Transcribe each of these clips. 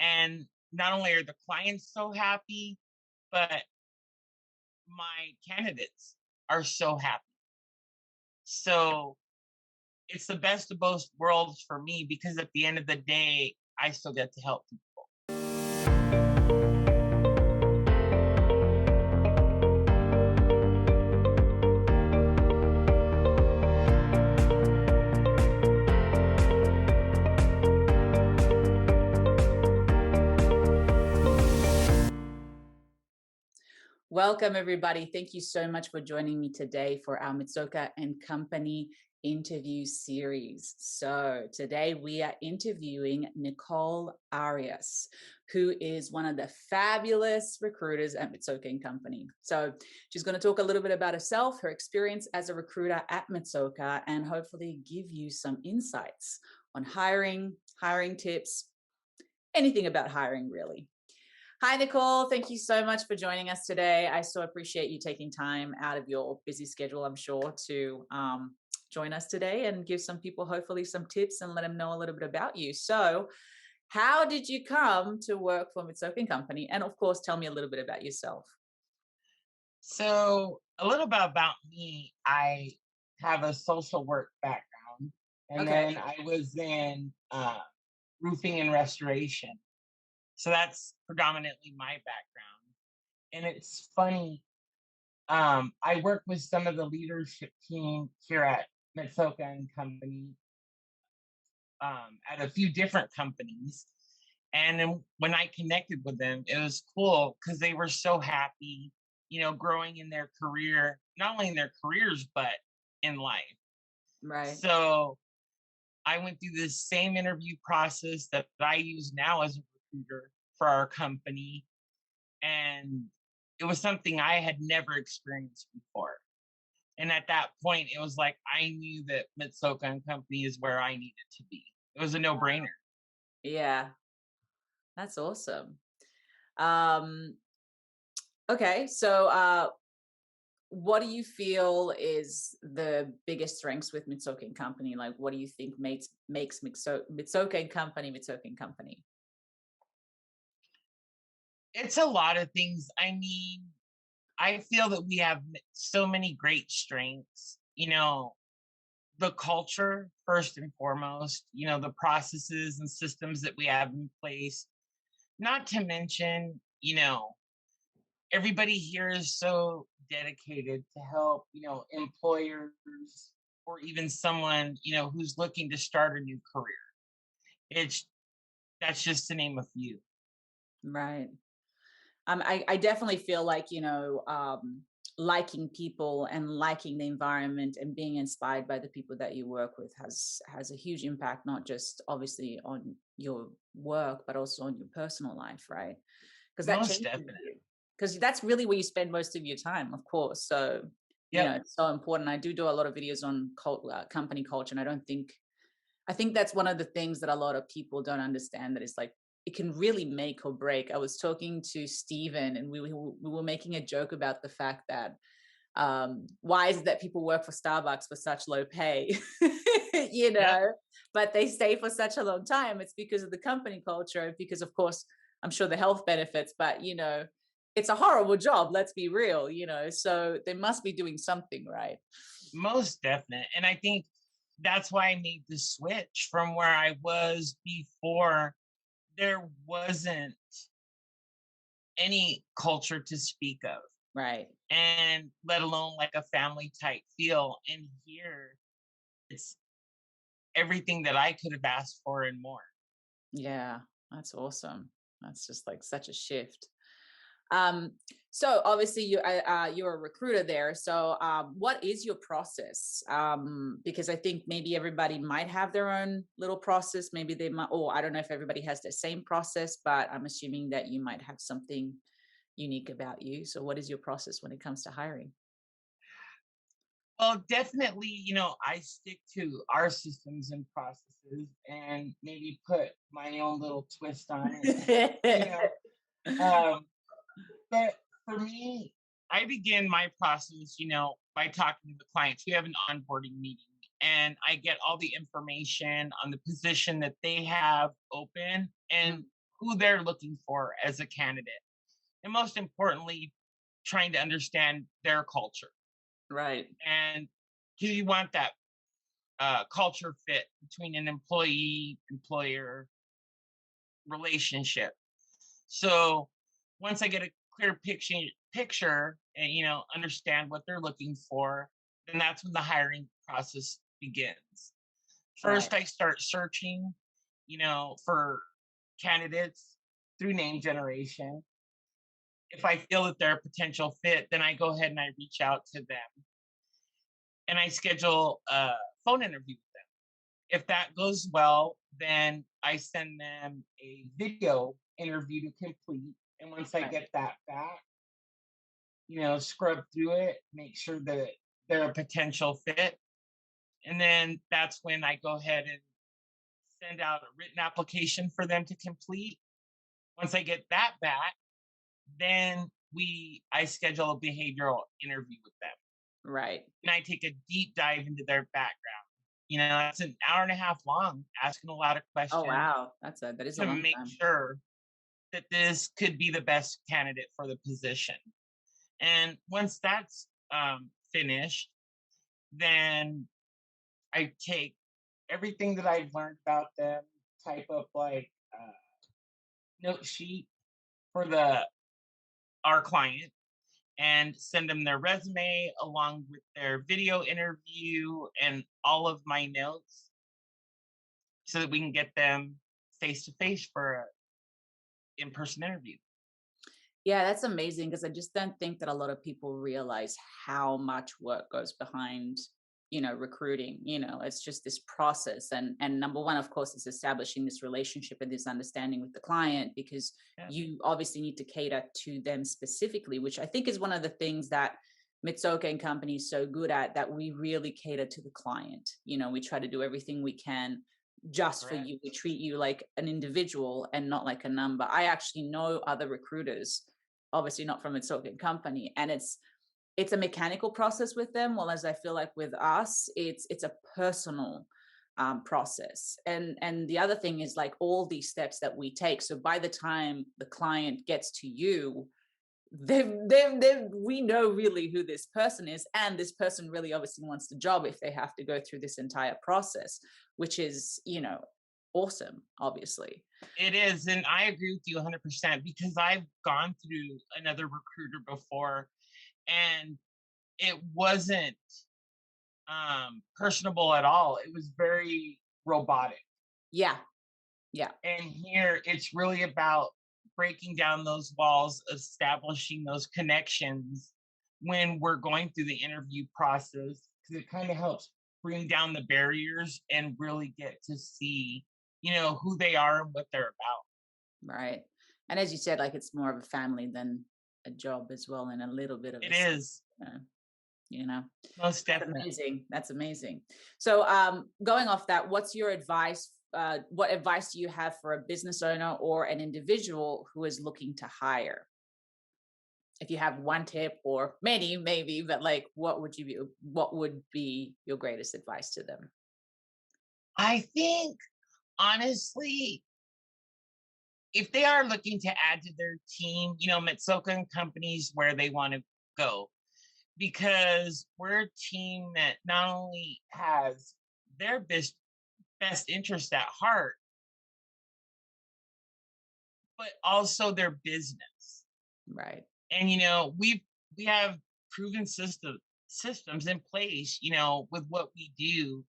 And not only are the clients so happy, but my candidates are so happy. So it's the best of both worlds for me because at the end of the day, I still get to help people. Welcome, everybody. Thank you so much for joining me today for our Mitsuoka and Company interview series. So today we are interviewing Nichole Arias, who is one of the fabulous recruiters at Mitsuoka and Company. So she's going to talk a little bit about herself, her experience as a recruiter at Mitsuoka, and hopefully give you some insights on hiring tips, anything about hiring really. Hi, Nichole. Thank you so much for joining us today. I so appreciate you taking time out of your busy schedule, I'm sure, to join us today and give some people hopefully some tips and let them know a little bit about you. So how did you come to work for Mitsuoka and Company? And of course, tell me a little bit about yourself. So a little bit about me. I have a social work background, and Okay. then I was in roofing and restoration. So that's predominantly my background. And it's funny, I work with some of the leadership team here at Masoka and Company, at a few different companies. And then when I connected with them, it was cool because they were so happy, growing in their career, not only in their careers, but in life. Right. So I went through this same interview process that I use now as a recruiter for our company. And it was something I had never experienced before. And at that point, it was like I knew that Mitsuoka and Company is where I needed to be. It was a no-brainer. Yeah, that's awesome. Um, okay. So what do you feel is the biggest strengths with Mitsuoka and Company? Like, what do you think makes Mitsuoka and Company Mitsuoka and Company? It's a lot of things. I mean, I feel that we have so many great strengths. The culture, first and foremost, the processes and systems that we have in place. Not to mention, everybody here is so dedicated to help, employers or even someone, who's looking to start a new career. It's That's just to name a few. Right. I definitely feel like, liking people and liking the environment and being inspired by the people that you work with has a huge impact, not just obviously on your work, but also on your personal life, right? Because that Most changes definite. you. Because that's really where you spend most of your time, of course. So, Yep. it's so important. I do a lot of videos on company culture, and I think that's one of the things that a lot of people don't understand, that it's like it can really make or break. I was talking to Steven and we were making a joke about the fact that why is it that people work for Starbucks for such low pay, you Yep. know, but they stay for such a long time? It's because of the company culture, because of course, I'm sure the health benefits, but it's a horrible job. Let's be real, so they must be doing something right. Most definite. And I think that's why I made the switch from where I was before. There wasn't any culture to speak of, Right. and let alone like a family type feel. And here it's everything that I could have asked for and more. Yeah, that's awesome. That's just like such a shift. Um, so obviously you're a recruiter there. So what is your process? Because I think maybe everybody might have their own little process. Maybe they might, or I don't know if everybody has the same process, but I'm assuming that you might have something unique about you. So what is your process when it comes to hiring? Well, definitely, I stick to our systems and processes and maybe put my own little twist on it, you know. Um, but for me, I begin my process, by talking to the clients. We have an onboarding meeting and I get all the information on the position that they have open. And who they're looking for as a candidate. And most importantly, trying to understand their culture. Right. And do you want that culture fit between an employee employer relationship? So once I get a clear picture and understand what they're looking for, then that's when the hiring process begins. Right. First, I start searching, for candidates through name generation. If I feel that they're a potential fit, then I go ahead and I reach out to them and I schedule a phone interview with them. If that goes well, then I send them a video interview to complete. And once I Right. get that back, scrub through it, make sure that they're a potential fit. And then that's when I go ahead and send out a written application for them to complete. Once I get that back, then I schedule a behavioral interview with them. Right. And I take a deep dive into their background. It's an hour and a half long, asking a lot of Oh, questions wow. That is a to long make time. sure that this could be the best candidate for the position. And once that's finished, then I take everything that I've learned about them, type up like a note sheet for the our client, and send them their resume along with their video interview and all of my notes so that we can get them face to face for an in-person interview. Yeah, that's amazing because I just don't think that a lot of people realize how much work goes behind, recruiting. It's just this process. And number one, of course, is establishing this relationship and this understanding with the client because Yeah, you obviously need to cater to them specifically, which I think is one of the things that Mitsuoka and Company is so good at, that we really cater to the client. We try to do everything we can just for you. We correct. treat you like an individual and not like a number. I actually know other recruiters, obviously not from its own company, and it's a mechanical process with them. Well, as I feel like with us, it's a personal process. And the other thing is like all these steps that we take. So by the time the client gets to you, we know really who this person is, and this person really obviously wants the job if they have to go through this entire process, which is awesome, obviously. It is, and I agree with you 100% because I've gone through another recruiter before, and it wasn't personable at all. It was very robotic. Yeah, yeah. And here it's really about breaking down those walls, establishing those connections when we're going through the interview process, because it kind of helps bring down the barriers and really get to see, who they are and what they're about. Right. And as you said, like it's more of a family than a job as well, in a little bit of It a sense. is uh, you know, most that's definitely. amazing. That's amazing. So, going off that, what's your advice? What advice do you have for a business owner or an individual who is looking to hire? If you have one tip or many, maybe, but like, what would be your greatest advice to them? I think honestly, if they are looking to add to their team, Mitsuoka and companies where they want to go, because we're a team that not only has their best interest at heart, but also their business. Right. And we have proven systems in place, with what we do.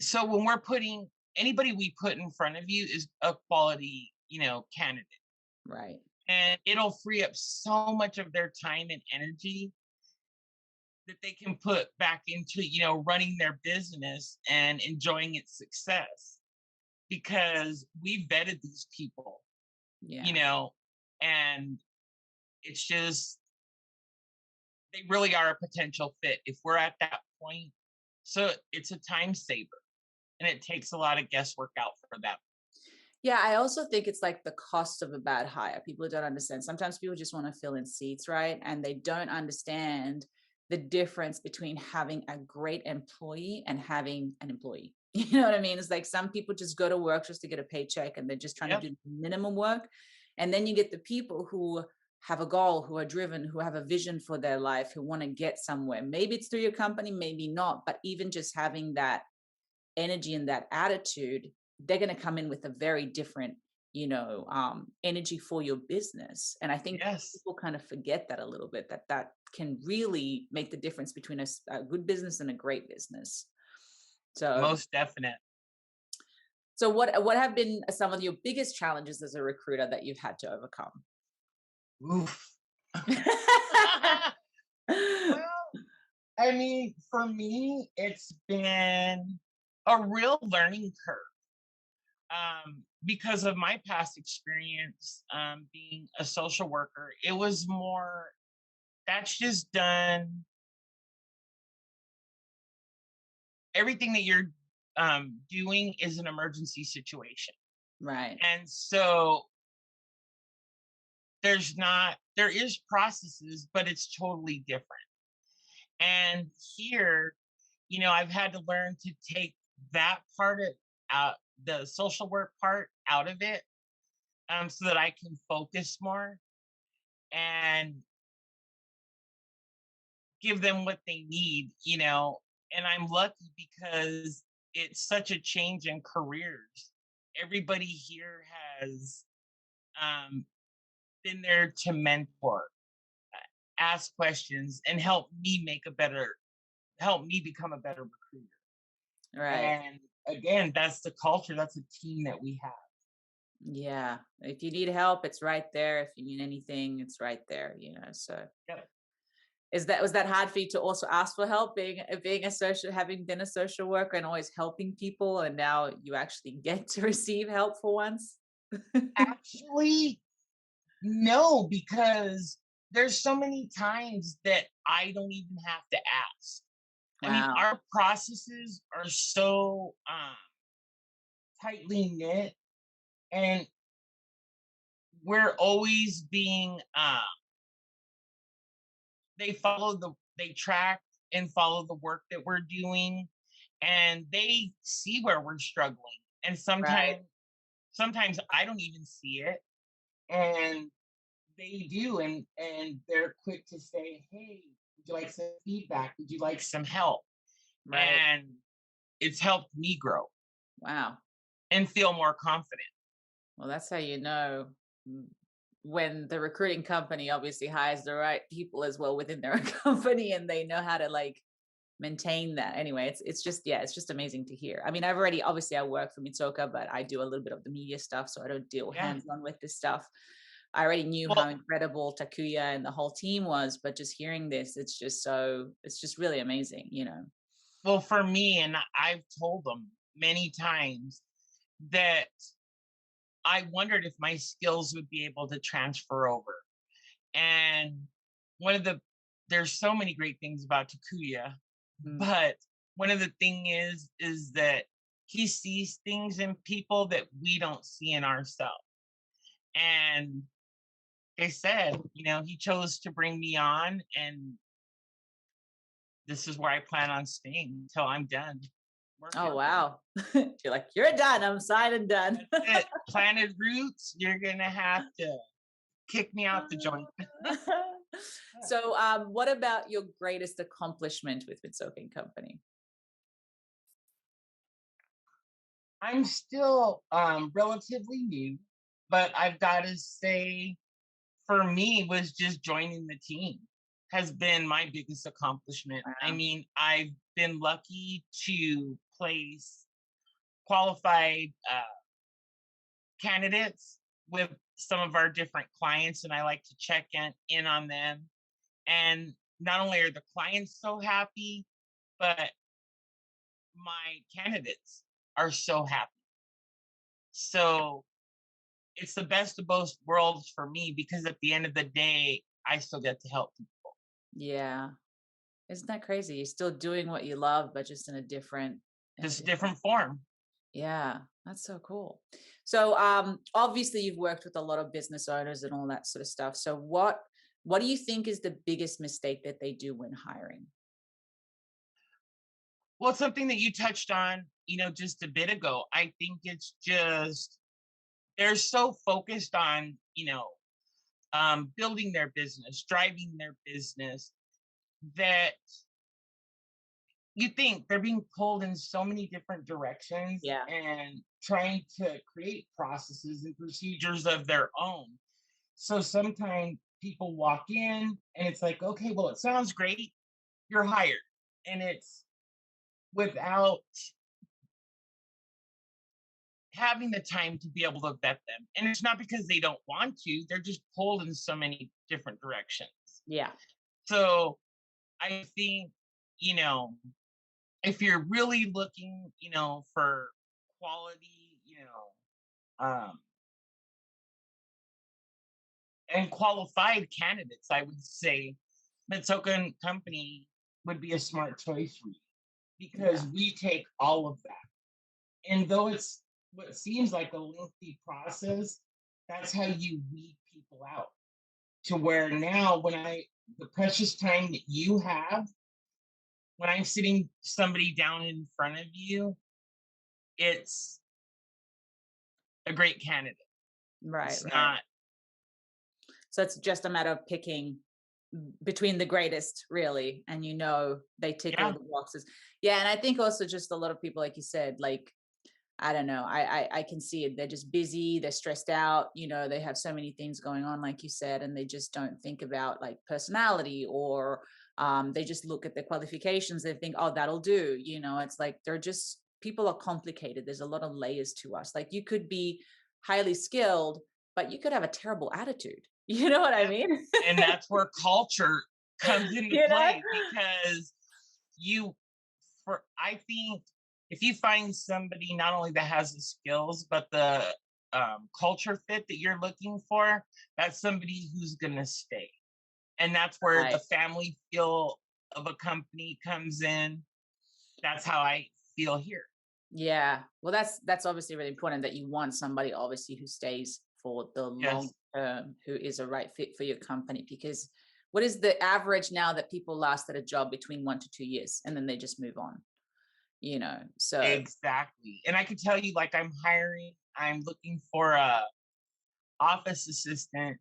So when we're putting anybody we put in front of you is a quality, candidate. Right. And it'll free up so much of their time and energy that they can put back into, running their business and enjoying its success because we vetted these people, you Yeah. know, and it's just they really are a potential fit if we're at that point. So it's a time saver and it takes a lot of guesswork out for them. Yeah, I also think it's like the cost of a bad hire. People don't understand. Sometimes people just want to fill in seats, right? And they don't understand the difference between having a great employee and having an employee. You know what I mean? It's like some people just go to work just to get a paycheck and they're just trying to Yep. do minimum work. And then you get the people who have a goal, who are driven, who have a vision for their life, who want to get somewhere. Maybe it's through your company, maybe not, but even just having that energy and that attitude, they're going to come in with a very different, energy for your business. And I think Yes. people kind of forget that a little bit, that that can really make the difference between a good business and a great business. So, Most definite. what have been some of your biggest challenges as a recruiter that you've had to overcome? Oof. Well, I mean, for me, it's been a real learning curve. Because of my past experience being a social worker, it was more that's just done everything that you're doing is an emergency situation. Right, And so there is processes, but it's totally different. And here, I've had to learn to take that part of out the social work part out of it, so that I can focus more and give them what they need. And I'm lucky because it's such a change in careers. Everybody here has um, been there to mentor, ask questions, and help me become a better recruiter. right. And again, that's the culture. That's a team that we have. Yeah. If you need help, it's right there. If you need anything, it's right there, So Yep. was that hard for you to also ask for help being a social having been a social worker and always helping people and now you actually get to receive help for once? Actually, no, because there's so many times that I don't even have to ask. I mean, Wow. our processes are so tightly knit, and we're always being they track and follow the work that we're doing, and they see where we're struggling. And Right. sometimes I don't even see it, and they do, and they're quick to say, "Hey, would you like some feedback? Would you like some help?" Right. And it's helped me grow Wow. and feel more confident. Well, that's how you know mm, when the recruiting company obviously hires the right people as well within their own company and they know how to like maintain that. Anyway, it's just yeah, it's just amazing to hear. I mean, I've already obviously I work for Mitsuoka, but I do a little bit of the media stuff, so I don't deal Yeah. hands on with this stuff. I already knew how Well, incredible Takuya and the whole team was, but just hearing this, it's just really amazing. for me, and I've told them many times that I wondered if my skills would be able to transfer over. And one of the there's so many great things about Takuya, Mm. but one of the thing is that he sees things in people that we don't see in ourselves. And they said, he chose to bring me on, and this is where I plan on staying until I'm done Oh working. wow. You're like, you're done. I'm signed and done. That's it. Planted roots, you're gonna have to kick me out the joint. So, what about your greatest accomplishment with Mitsuoka and Company? I'm still relatively new, but I've got to say, for me, was just joining the team has been my biggest accomplishment. I Wow. mean, I've been lucky to place qualified candidates with some of our different clients, and I like to check in on them. And not only are the clients so happy, but my candidates are so happy. So it's the best of both worlds for me because at the end of the day, I still get to help people. Yeah. Isn't that crazy? You're still doing what you love, but just in a Just a different. different form. Yeah, that's so cool. So, obviously you've worked with a lot of business owners and all that sort of stuff. So what do you think is the biggest mistake that they do when hiring? Well, it's something that you touched on, just a bit ago. I think it's just they're so focused on, building their business, driving their business, that you think they're being pulled in so many different directions Yeah. and trying to create processes and procedures of their own. So sometimes people walk in and it's like, okay, well, it sounds great. You're hired. And it's without having the time to be able to vet them. And it's not because they don't want to, they're just pulled in so many different directions. Yeah. So I think, you know, if you're really looking, for quality, and qualified candidates, I would say Mitsuoka and Company would be a smart choice for you Yeah. because we take all of that. And though it's what seems like a lengthy process, that's how you weed people out to where now the precious time that you have when I'm sitting somebody down in front of you, it's a great candidate. Right. It's Right. not, So it's just a matter of picking between the greatest, really, and they tick all yeah, the boxes. Yeah, and I think also just a lot of people, like you said, like I don't know, I can see it. They're just busy, they're stressed out, they have so many things going on, like you said, and they just don't think about like personality or they just look at their qualifications. They think, oh, that'll do. It's like they're just people are complicated. There's a lot of layers to us. Like you could be highly skilled, but you could have a terrible attitude. You know what I yeah. mean? And that's where culture comes into you know? play because you, I think if you find somebody not only that has the skills, but the culture fit that you're looking for, that's somebody who's going to stay. And that's where the Right. family feel of a company comes in. That's how I feel here. Yeah. Well, that's obviously really important that you want somebody obviously who stays for the long Yes, term, who is a right fit for your company. Because what is the average now that people last at a job between 1 to 2 years and then they just move on? So exactly. And I can tell you, like, I'm looking for a office assistant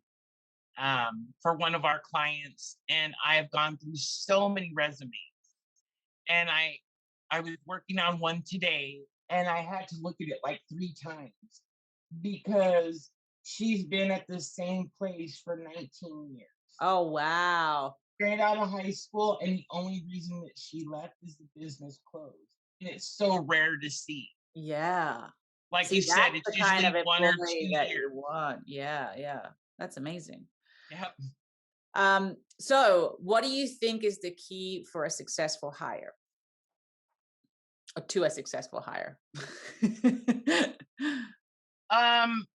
for one of our clients, and I have gone through so many resumes. And I was working on one today, and I had to look at it like 3 times because she's been at the same place for 19 years. oh wow. Straight out of high school, and the only reason that she left is the business closed. And it's so rare to see. Yeah. Like you See, said, that's it's the kind of usually 1 or 2 employee that years. you want. Yeah, yeah. That's amazing. Yep. So what do you think is the key for a successful hire? Or to a successful hire? Um,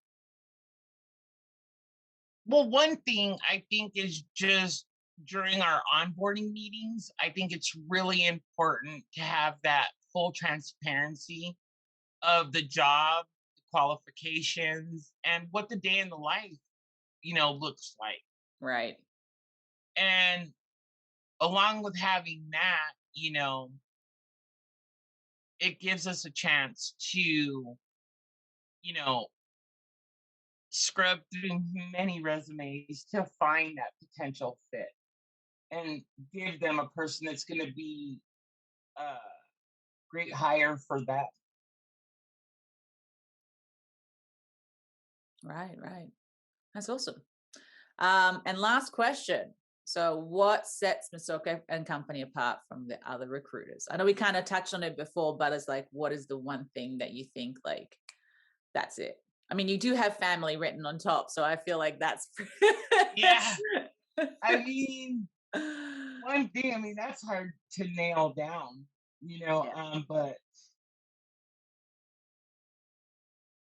well, one thing I think is just during our onboarding meetings, I think it's really important to have that full transparency of the job, the qualifications, and what the day in the life, looks like. Right. And along with having that, it gives us a chance to, you know, scrub through many resumes to find that potential fit and give them a person that's going to be a great hire for that. Right, right. That's awesome. And last question. So, what sets Masoka and Company apart from the other recruiters? I know we kind of touched on it before, but it's like, what is the one thing that you think like that's it? I mean, you do have family written on top, so I feel like that's. Yeah. I mean, one thing, that's hard to nail down, Yeah, but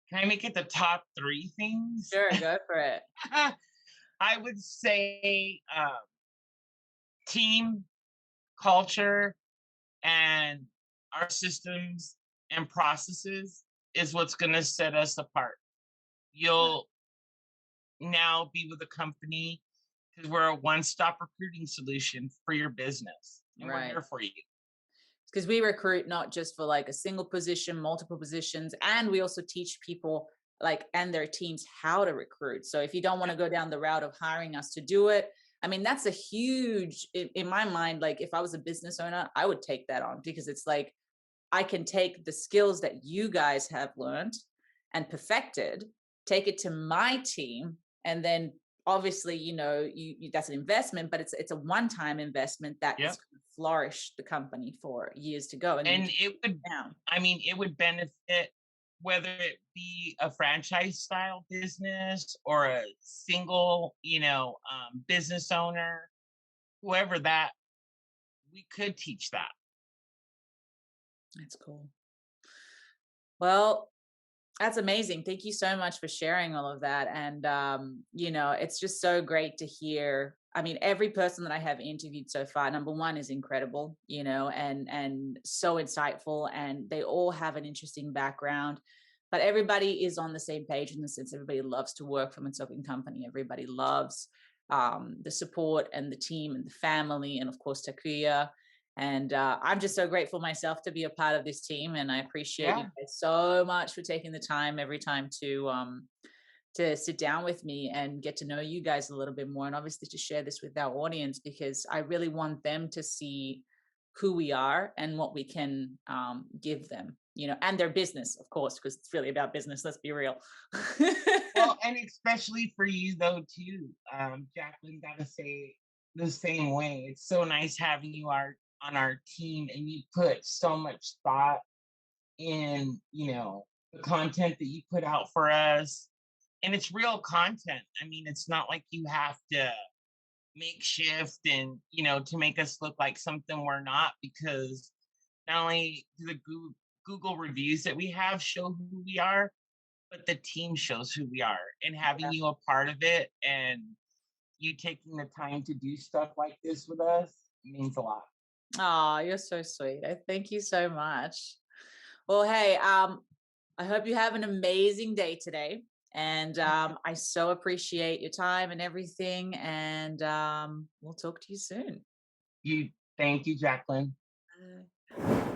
can I make it the top three things? sure, go for it. I would say team, culture, and our systems and processes is what's going to set us apart. You'll now be with a company because we're a one-stop recruiting solution for your business, and we're Right. here for you. because we recruit not just for like a single position, multiple positions, and we also teach people like and their teams how to recruit. So if you don't want to go down the route of hiring us to do it, I mean, that's a huge in my mind. Like if I was a business owner, I would take that on because it's like I can take the skills that you guys have learned and perfected, take it to my team, and then obviously, that's an investment, but it's a one-time investment that is Yep. going to flourish the company for years to go, and then you And can it would, down. I mean, it would benefit whether it be a franchise style business or a single, business owner, whoever that, we could teach that. That's cool. Well, that's amazing. Thank you so much for sharing all of that. And it's just so great to hear. I mean, every person that I have interviewed so far, number one is incredible, and so insightful, and they all have an interesting background. But everybody is on the same page in the sense everybody loves to work for Mitsuoka and Company. Everybody loves the support and the team and the family, and of course Takuya. And I'm just so grateful myself to be a part of this team, and I appreciate you Yeah. guys so much for taking the time every time to sit down with me and get to know you guys a little bit more, and obviously to share this with our audience because I really want them to see who we are and what we can give them, and their business, of course, because it's really about business. Let's be real. Well, and especially for you though too, Jacqueline. Gotta say the same way. It's so nice having you on our team, and you put so much thought in, the content that you put out for us, and it's real content. I mean, it's not like you have to make shift and to make us look like something we're not, because not only do the Google reviews that we have show who we are, but the team shows who we are, and having you a part of it and you taking the time to do stuff like this with us means a lot. Oh, you're so sweet. I thank you so much. Well, hey, I hope you have an amazing day today. And I so appreciate your time and everything. And we'll talk to you soon. You Thank you, Jacqueline. Bye.